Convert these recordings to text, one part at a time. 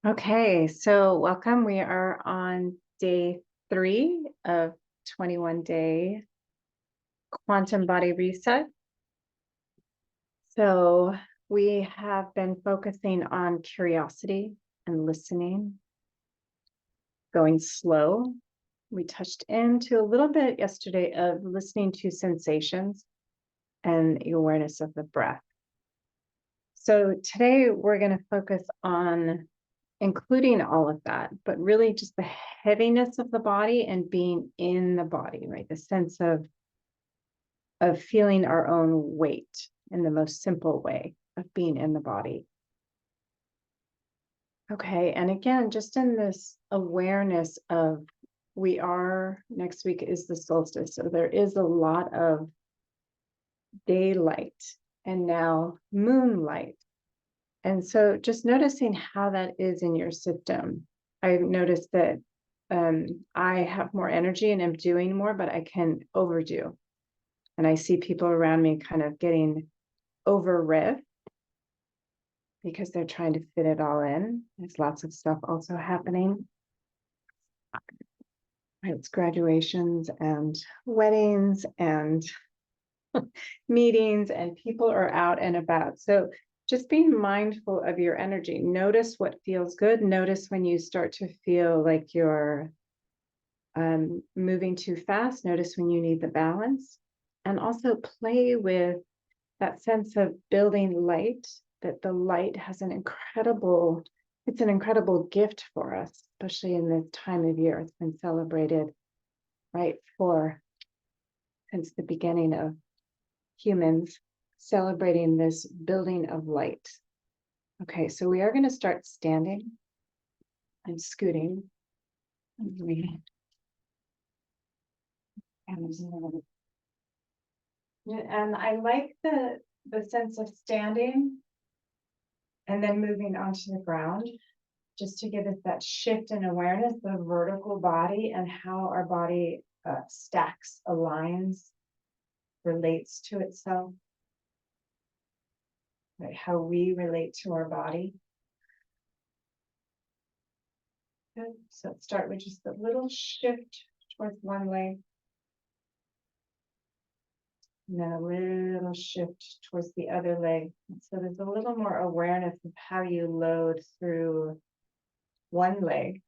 Okay, so welcome. We are on day 3 of 21-day quantum body reset. So we have been focusing on curiosity and listening, going slow. We touched into a little bit yesterday of listening to sensations and the awareness of the breath. So today we're going to focus on including all of that, but really just the heaviness of the body and being in the body, right? The sense of feeling our own weight in the most simple way of being in the body. Okay, and again, just in this awareness of next week is the solstice. So there is a lot of daylight and now moonlight. And so just noticing how that is in your system. I've noticed that I have more energy and am doing more, but I can overdo. And I see people around me kind of getting over rev because they're trying to fit it all in. There's lots of stuff also happening. It's graduations and weddings and meetings, and people are out and about. So just being mindful of your energy. Notice what feels good. Notice when you start to feel like you're moving too fast. Notice when you need the balance. And also play with that sense of building light, that the light has it's an incredible gift for us, especially in this time of year. It's been celebrated, right, since the beginning of humans, celebrating this building of light. Okay, so we are going to start standing and scooting. And I like the sense of standing and then moving onto the ground, just to give us that shift in awareness, the vertical body and how our body stacks, aligns, relates to itself, right? How we relate to our body. Good. So let's start with just a little shift towards one leg, and then a little shift towards the other leg. And so there's a little more awareness of how you load through one leg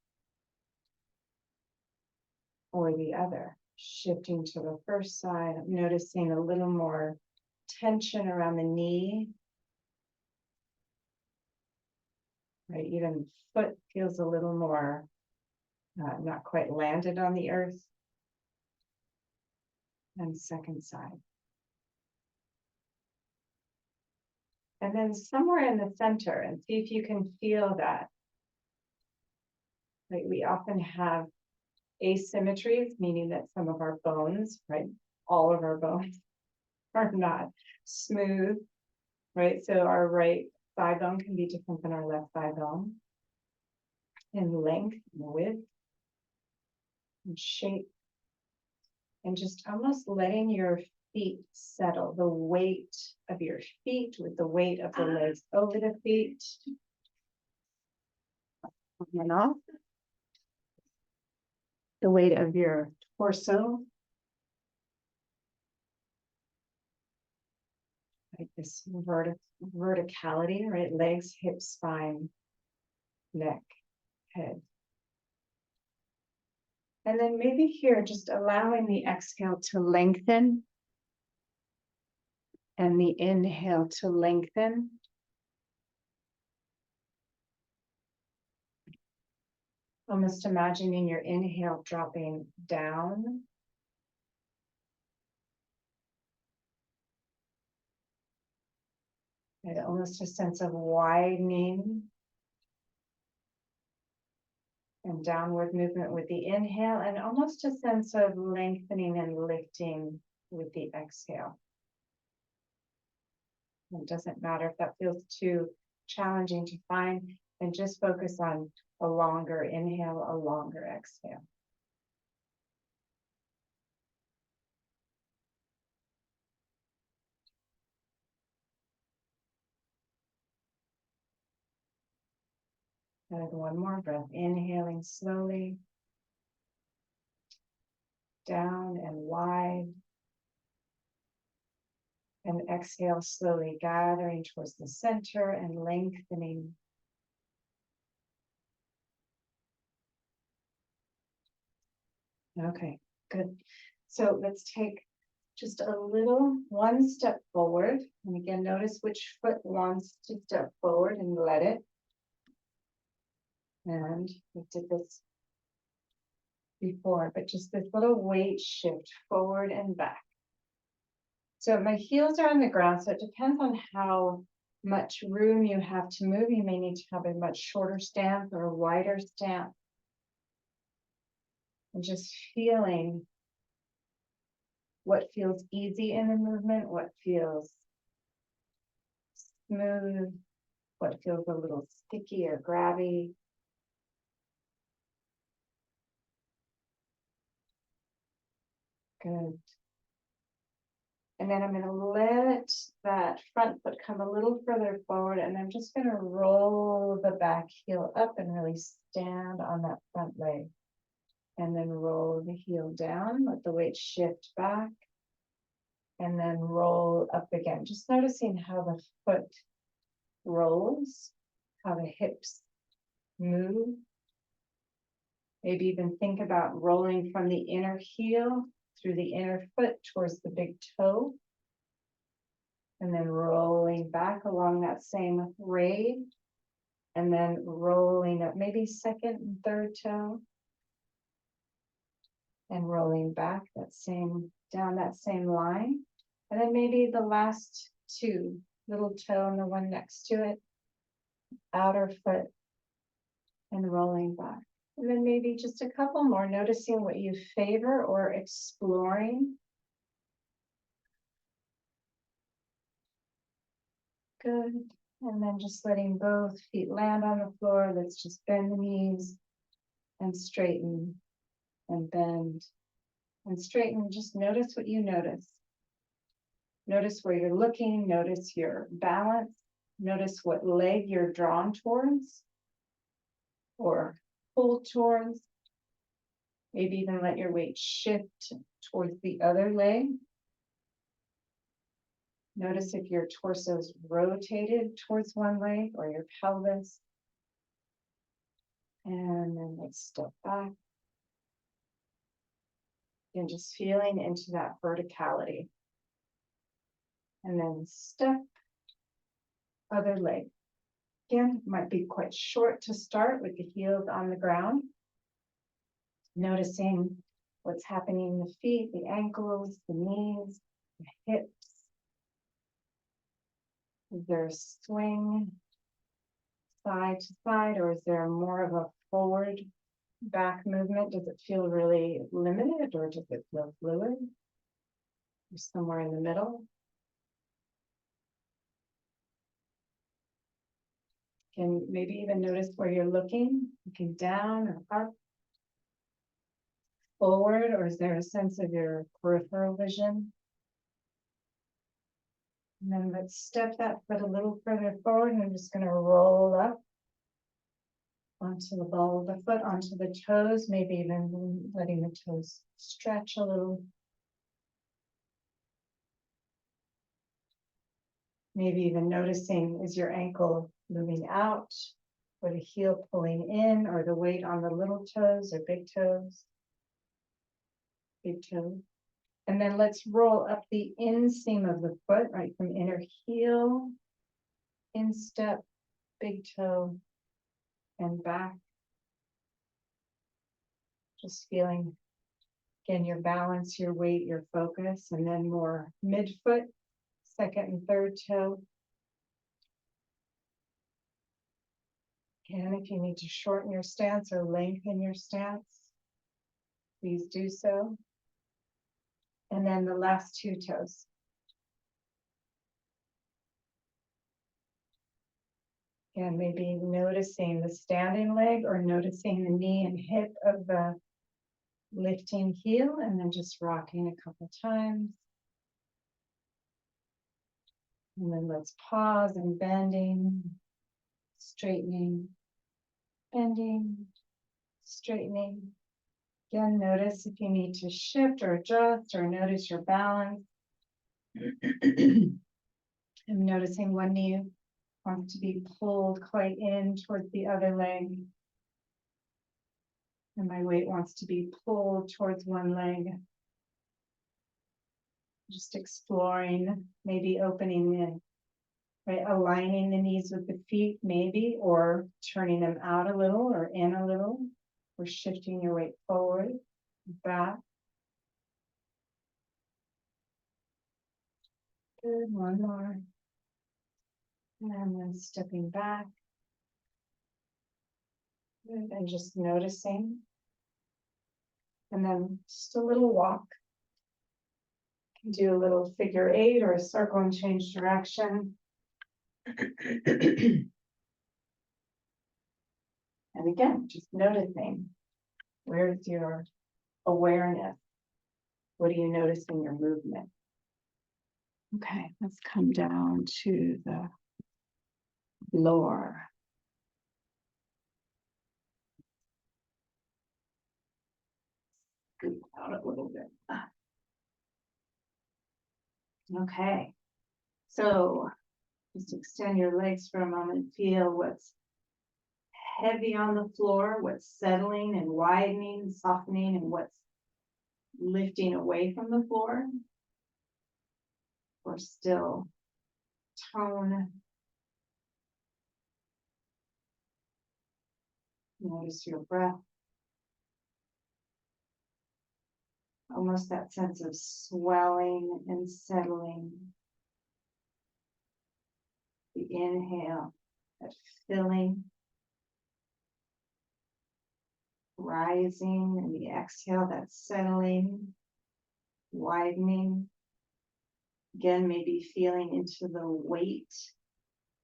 or the other. Shifting to the first side, I'm noticing a little more tension around the knee. Right, even foot feels a little more not quite landed on the earth. And second side. And then somewhere in the center, and see if you can feel that. Right, we often have asymmetries, meaning that some of our bones, right, all of our bones are not smooth, right? So our right thigh bone can be different than our left thigh bone in length and width and shape, and just almost letting your feet settle, the weight of your feet with the weight of the legs over the feet. And off. The weight of your torso. Like this verticality, right? Legs, hips, spine, neck, head. And then maybe here, just allowing the exhale to lengthen and the inhale to lengthen. Almost imagining your inhale dropping down. And almost a sense of widening and downward movement with the inhale, and almost a sense of lengthening and lifting with the exhale. It doesn't matter if that feels too challenging to find, and just focus on a longer inhale, a longer exhale. Good. One more breath. Inhaling slowly. Down and wide. And exhale slowly, gathering towards the center and lengthening. Okay, good. So let's take just a little one step forward. And again, notice which foot wants to step forward and let it. And we did this before, but just this little weight shift forward and back. So my heels are on the ground, so it depends on how much room you have to move. You may need to have a much shorter stance or a wider stance. And just feeling what feels easy in the movement, what feels smooth, what feels a little sticky or grabby. Good. And then I'm going to let that front foot come a little further forward, and I'm just going to roll the back heel up and really stand on that front leg. And then roll the heel down, let the weight shift back, and then roll up again. Just noticing how the foot rolls, how the hips move. Maybe even think about rolling from the inner heel through the inner foot towards the big toe. And then rolling back along that same braid. And then rolling up maybe second and third toe. And rolling back that same, down that same line. And then maybe the last two, little toe and the one next to it. Outer foot. And rolling back. And then maybe just a couple more, noticing what you favor or exploring. Good. And then just letting both feet land on the floor. Let's just bend the knees and straighten and bend and straighten. Just notice what you notice. Notice where you're looking. Notice your balance. Notice what leg you're drawn towards or pull towards. Maybe even let your weight shift towards the other leg. Notice if your torso is rotated towards one leg or your pelvis. And then let's step back. And just feeling into that verticality. And then step, other leg. Again, might be quite short to start with the heels on the ground. Noticing what's happening in the feet, the ankles, the knees, the hips. Is there a swing side to side, or is there more of a forward back movement? Does it feel really limited, or does it feel fluid? Or somewhere in the middle? Can maybe even notice where you're looking down or up, forward, or is there a sense of your peripheral vision? And then let's step that foot a little further forward, and I'm just going to roll up onto the ball of the foot, onto the toes, maybe even letting the toes stretch a little. Maybe even noticing, is your ankle moving out, or the heel pulling in, or the weight on the little toes or big toes? Big toe. And then let's roll up the inseam of the foot, right from inner heel, instep, big toe, and back. Just feeling, again, your balance, your weight, your focus, and then more midfoot, second and third toe. And if you need to shorten your stance or lengthen your stance, please do so. And then the last two toes. And maybe noticing the standing leg or noticing the knee and hip of the lifting heel, and then just rocking a couple times. And then let's pause and bending, straightening, Bending, straightening. Again, notice if you need to shift or adjust or notice your balance. I'm noticing one knee wants to be pulled quite in towards the other leg. And my weight wants to be pulled towards one leg. Just exploring, maybe opening in, right? Aligning the knees with the feet, maybe, or turning them out a little or in a little, or shifting your weight forward, back. Good, one more. And then stepping back. Good, and just noticing. And then just a little walk. Do a little figure 8 or a circle and change direction. And again, just noticing, where's your awareness? What do you notice in your movement? Okay, let's come down to the floor. Scoot out a little bit. Okay, so just extend your legs for a moment. Feel what's heavy on the floor, what's settling and widening, softening, and what's lifting away from the floor. Or still tone. Notice your breath. Almost that sense of swelling and settling. The inhale, that filling, rising, and the exhale, that settling, widening. Again, maybe feeling into the weight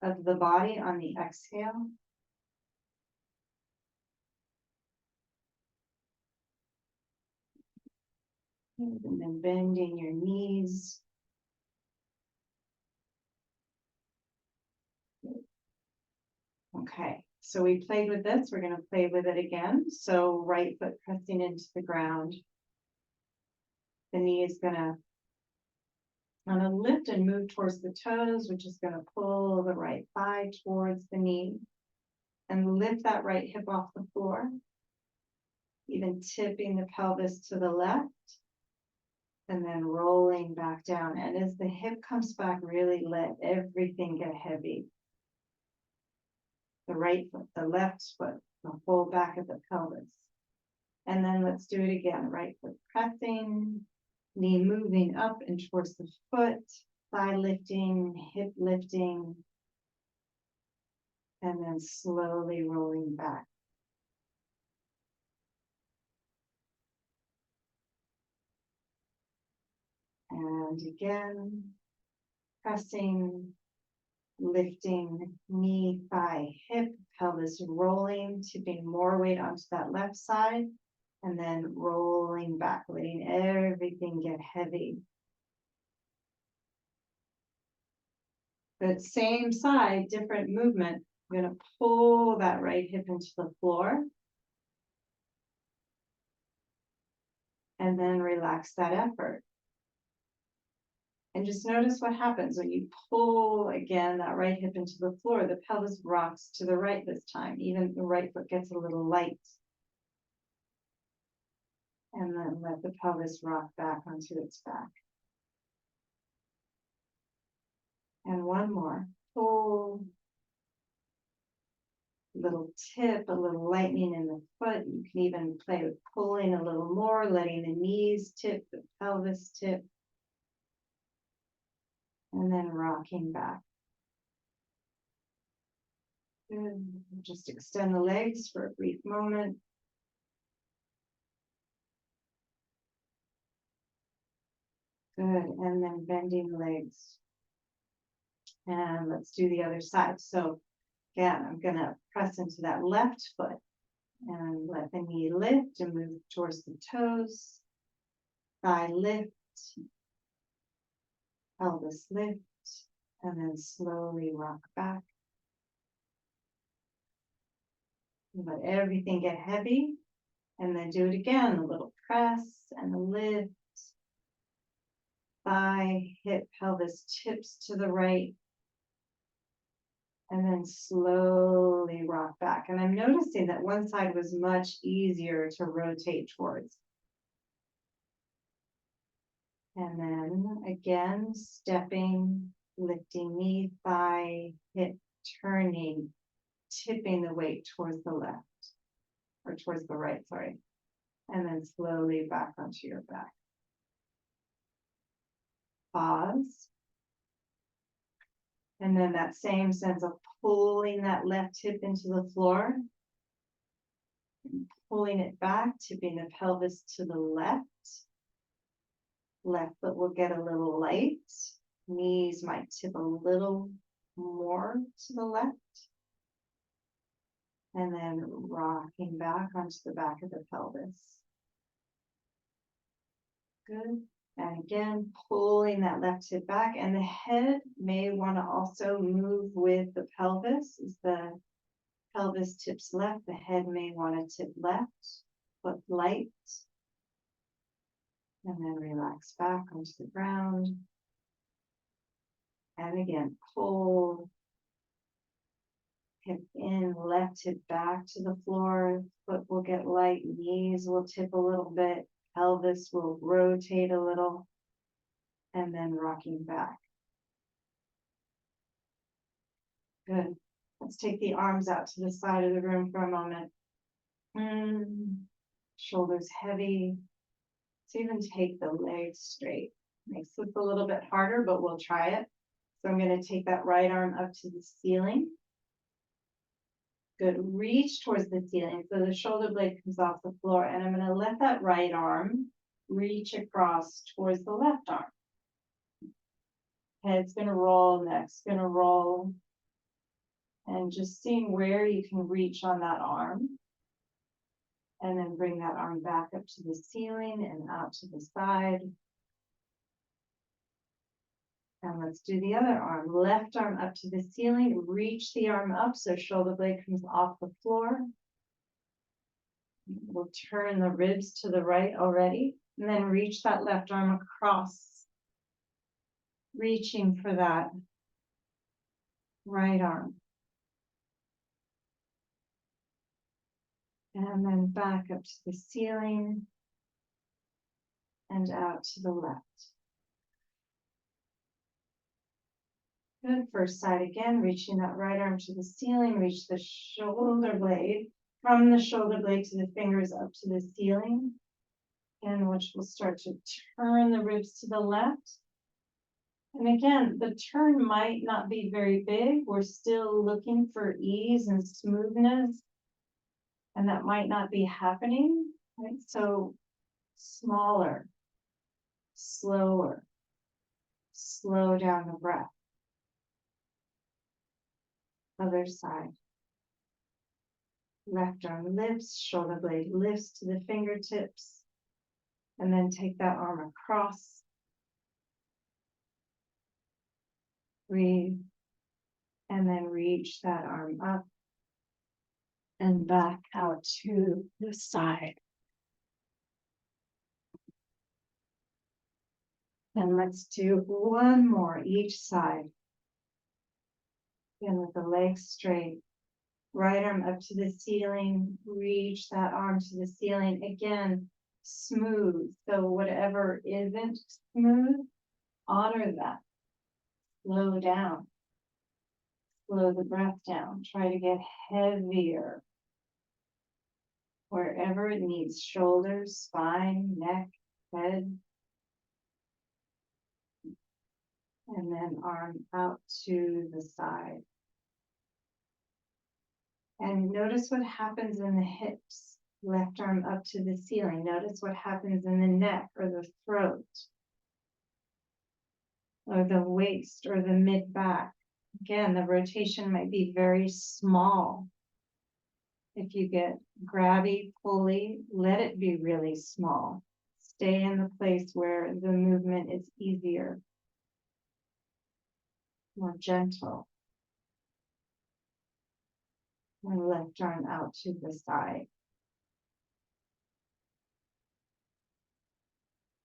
of the body on the exhale. And then bending your knees. Okay, so we played with this. We're going to play with it again. So right foot pressing into the ground. The knee is going to lift and move towards the toes, which is going to pull the right thigh towards the knee. And lift that right hip off the floor. Even tipping the pelvis to the left. And then rolling back down. And as the hip comes back, really let everything get heavy. The right foot, the left foot, the whole back of the pelvis. And then let's do it again. Right foot pressing, knee moving up and towards the foot, thigh lifting, hip lifting, and then slowly rolling back. And again, pressing, lifting, knee, thigh, hip, pelvis rolling, tipping more weight onto that left side, and then rolling back, letting everything get heavy. But same side, different movement. I'm going to pull that right hip into the floor. And then relax that effort. And just notice what happens when you pull again that right hip into the floor. The pelvis rocks to the right this time. Even the right foot gets a little light. And then let the pelvis rock back onto its back. And one more. Pull. Little tip, a little lightening in the foot. You can even play with pulling a little more, letting the knees tip, the pelvis tip. And then rocking back. Good. Just extend the legs for a brief moment. Good. And then bending the legs. And let's do the other side. So again, I'm going to press into that left foot and let the knee lift and move towards the toes. Thigh lift. Pelvis lift. And then slowly rock back. Let everything get heavy, and then do it again. A little press and a lift. Thigh, hip, pelvis tips to the right. And then slowly rock back. And I'm noticing that one side was much easier to rotate towards. And then again, stepping, lifting knee, thigh, hip, turning, tipping the weight towards the left, or towards the right, sorry. And then slowly back onto your back. Pause. And then that same sense of pulling that left hip into the floor, pulling it back, tipping the pelvis to the left. Left foot will get a little light. Knees might tip a little more to the left. And then rocking back onto the back of the pelvis. Good. And again, pulling that left hip back, and the head may want to also move with the pelvis. As the pelvis tips left, the head may want to tip left, foot light. And then relax back onto the ground. And again, pull, hip in, left hip back to the floor, foot will get light, knees will tip a little bit, pelvis will rotate a little, and then rocking back. Good. Let's take the arms out to the side of the room for a moment. Shoulders heavy. Let's even take the legs straight. Makes this a little bit harder, but we'll try it. So I'm going to take that right arm up to the ceiling. Good. Reach towards the ceiling so the shoulder blade comes off the floor, and I'm going to let that right arm reach across towards the left arm. Head's going to roll, neck's going to roll. And just seeing where you can reach on that arm. And then bring that arm back up to the ceiling and out to the side. And let's do the other arm. Left arm up to the ceiling. Reach the arm up so shoulder blade comes off the floor. We'll turn the ribs to the right already. And then reach that left arm across. Reaching for that right arm. And then back up to the ceiling. And out to the left. Good. First side again, reaching that right arm to the ceiling, reach the shoulder blade, from the shoulder blade to the fingers up to the ceiling, and which will start to turn the ribs to the left. And again, the turn might not be very big. We're still looking for ease and smoothness, and that might not be happening, right? So smaller, slower, slow down the breath. Other side. Left arm lifts, shoulder blade lifts to the fingertips, and then take that arm across. Breathe, and then reach that arm up and back out to the side. And let's do one more each side. Again, with the legs straight. Right arm up to the ceiling, reach that arm to the ceiling. Again, smooth. So whatever isn't smooth, honor that. Slow down. Slow the breath down. Try to get heavier. Wherever it needs, shoulders, spine, neck, head. And then arm out to the side. And notice what happens in the hips. Left arm up to the ceiling. Notice what happens in the neck or the throat. Or the waist or the mid-back. Again, the rotation might be very small. If you get grabby, pulley, let it be really small. Stay in the place where the movement is easier. More gentle. And left arm out to the side.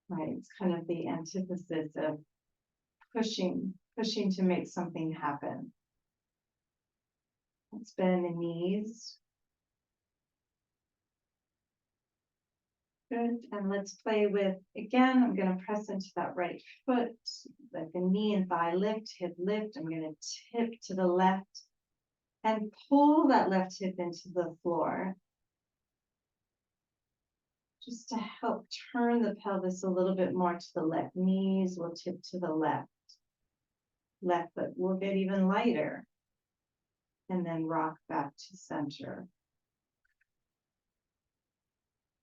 Right, it's kind of the antithesis of pushing to make something happen. Let's bend the knees. Good, and let's play with, again, I'm going to press into that right foot, let the knee and thigh lift, hip lift. I'm going to tip to the left and pull that left hip into the floor. Just to help turn the pelvis a little bit more to the left. Knees will tip to the left. Left foot will get even lighter. And then rock back to center.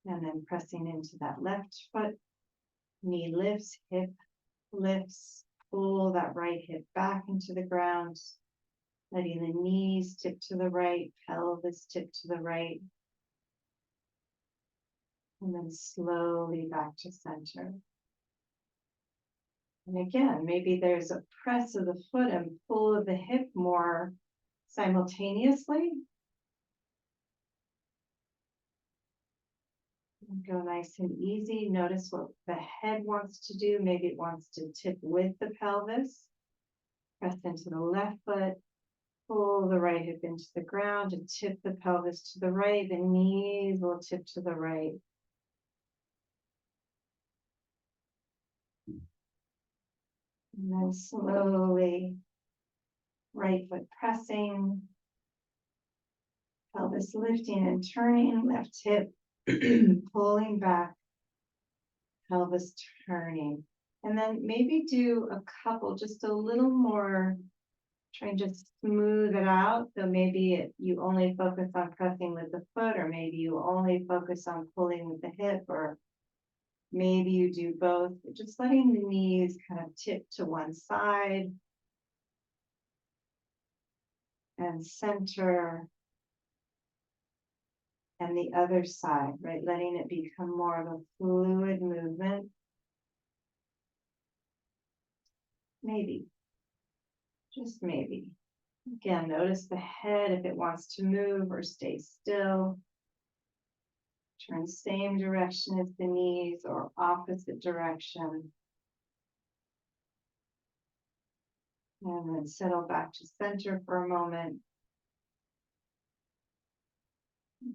And then pressing into that left foot. Knee lifts, hip lifts. Pull that right hip back into the ground. Letting the knees tip to the right, pelvis tip to the right. And then slowly back to center. And again, maybe there's a press of the foot and pull of the hip more simultaneously. And go nice and easy. Notice what the head wants to do. Maybe it wants to tip with the pelvis. Press into the left foot. Pull the right hip into the ground and tip the pelvis to the right. The knees will tip to the right. And then slowly, right foot pressing, pelvis lifting and turning, left hip pulling back, pelvis turning. And then maybe do a couple, just a little more, try and just smooth it out. So maybe you only focus on pressing with the foot, or maybe you only focus on pulling with the hip, or maybe you do both. Just letting the knees kind of tip to one side and center and the other side, right? Letting it become more of a fluid movement. Maybe, just maybe. Again, notice the head if it wants to move or stay still. Turn same direction as the knees or opposite direction. And then settle back to center for a moment.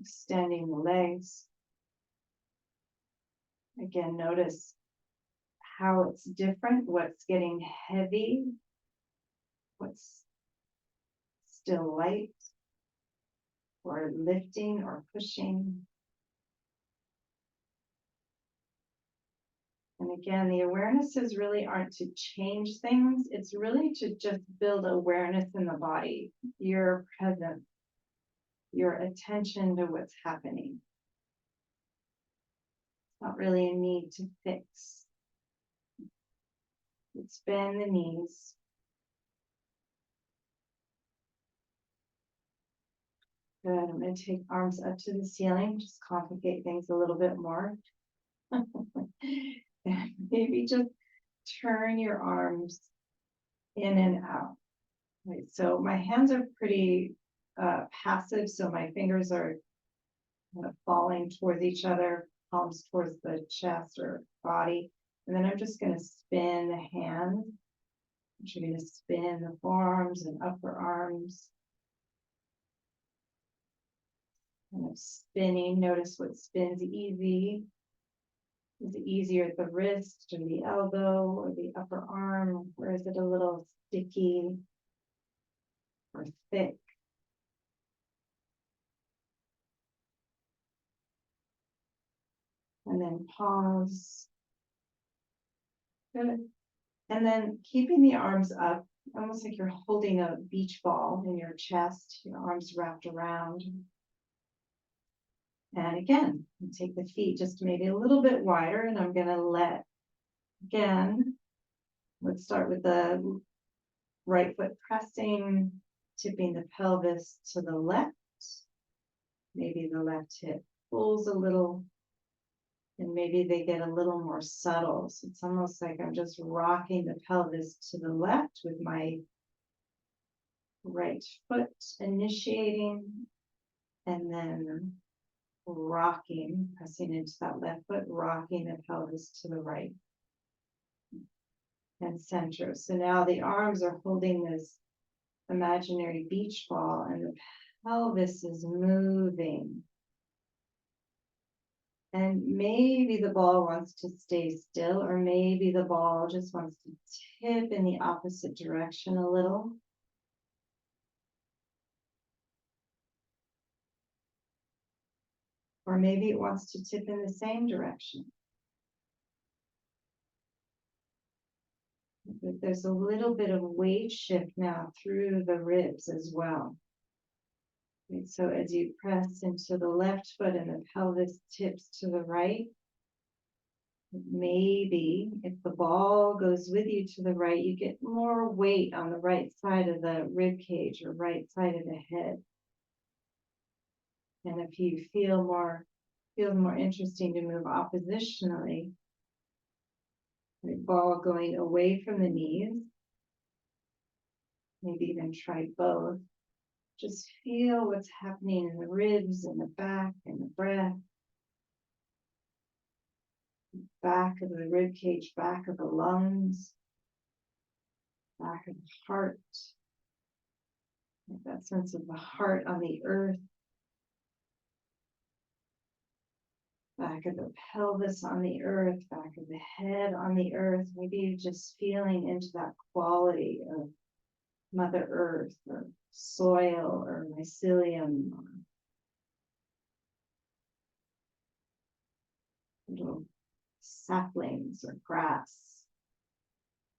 Extending the legs. Again, notice how it's different, what's getting heavy, what's still light, or lifting or pushing. And again, the awarenesses really aren't to change things. It's really to just build awareness in the body, your presence, your attention to what's happening. It's not really a need to fix. Let's bend the knees. Good. I'm going to take arms up to the ceiling, just complicate things a little bit more. And maybe just turn your arms in and out. Right. So my hands are pretty passive, so my fingers are kind of falling towards each other, palms towards the chest or body. And then I'm just going to spin the hands. I'm just going to spin the forearms and upper arms. Kind of spinning. Notice what spins easy. Is it easier at the wrist or the elbow or the upper arm? Or is it a little sticky or thick? And then pause. Good. And then keeping the arms up, almost like you're holding a beach ball in your chest, your arms wrapped around. And again, take the feet just maybe a little bit wider, and I'm going to let, again, let's start with the right foot pressing, tipping the pelvis to the left. Maybe the left hip pulls a little, and maybe they get a little more subtle. So it's almost like I'm just rocking the pelvis to the left with my right foot initiating, And then rocking, pressing into that left foot, rocking the pelvis to the right and center. So now the arms are holding this imaginary beach ball and the pelvis is moving. And maybe the ball wants to stay still, or maybe the ball just wants to tip in the opposite direction a little. Or maybe it wants to tip in the same direction. But there's a little bit of weight shift now through the ribs as well. And so as you press into the left foot and the pelvis tips to the right, maybe if the ball goes with you to the right, you get more weight on the right side of the rib cage or right side of the head. And if you feels more interesting to move oppositionally, the ball going away from the knees, maybe even try both. Just feel what's happening in the ribs and the back and the breath. Back of the rib cage, back of the lungs, back of the heart. That sense of the heart on the earth. Back of the pelvis on the earth, back of the head on the earth. Maybe you're just feeling into that quality of Mother Earth or soil or mycelium or little saplings or grass.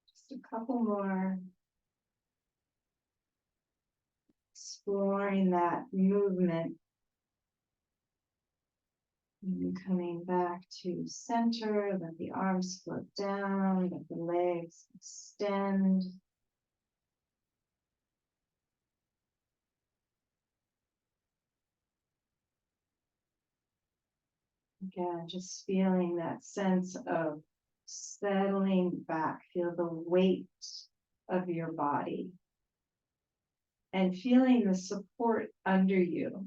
Just a couple more. Exploring that movement. And coming back to center, let the arms float down, let the legs extend. Again, just feeling that sense of settling back. Feel the weight of your body. And feeling the support under you.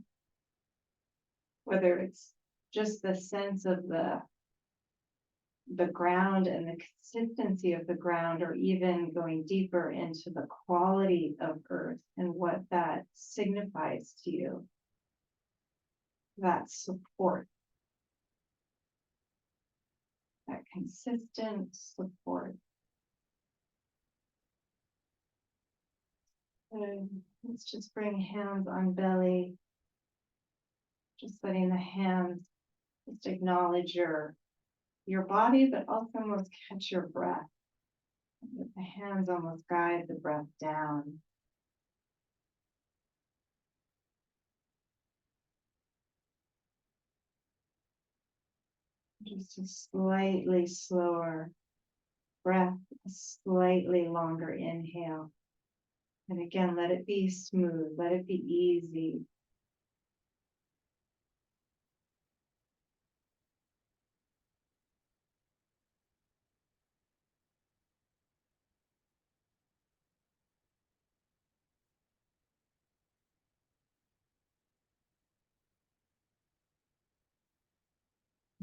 Whether it's just the sense of the ground and the consistency of the ground, or even going deeper into the quality of earth and what that signifies to you. That support. That consistent support. And let's just bring hands on belly. Just letting the hands just acknowledge your body, but also almost catch your breath. Let the hands almost guide the breath down. Just a slightly slower breath, a slightly longer inhale. And again, let it be smooth, let it be easy.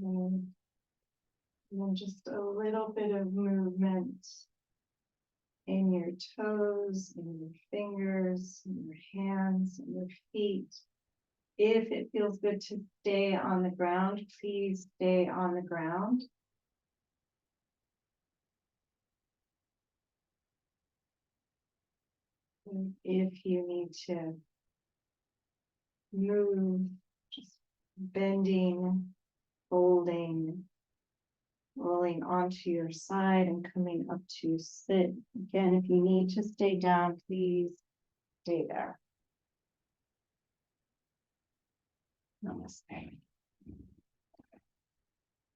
And then just a little bit of movement in your toes, in your fingers, in your hands, in your feet. If it feels good to stay on the ground, please stay on the ground. And if you need to move, just bending, folding, rolling onto your side and coming up to sit. Again, if you need to stay down, please stay there. Namaste.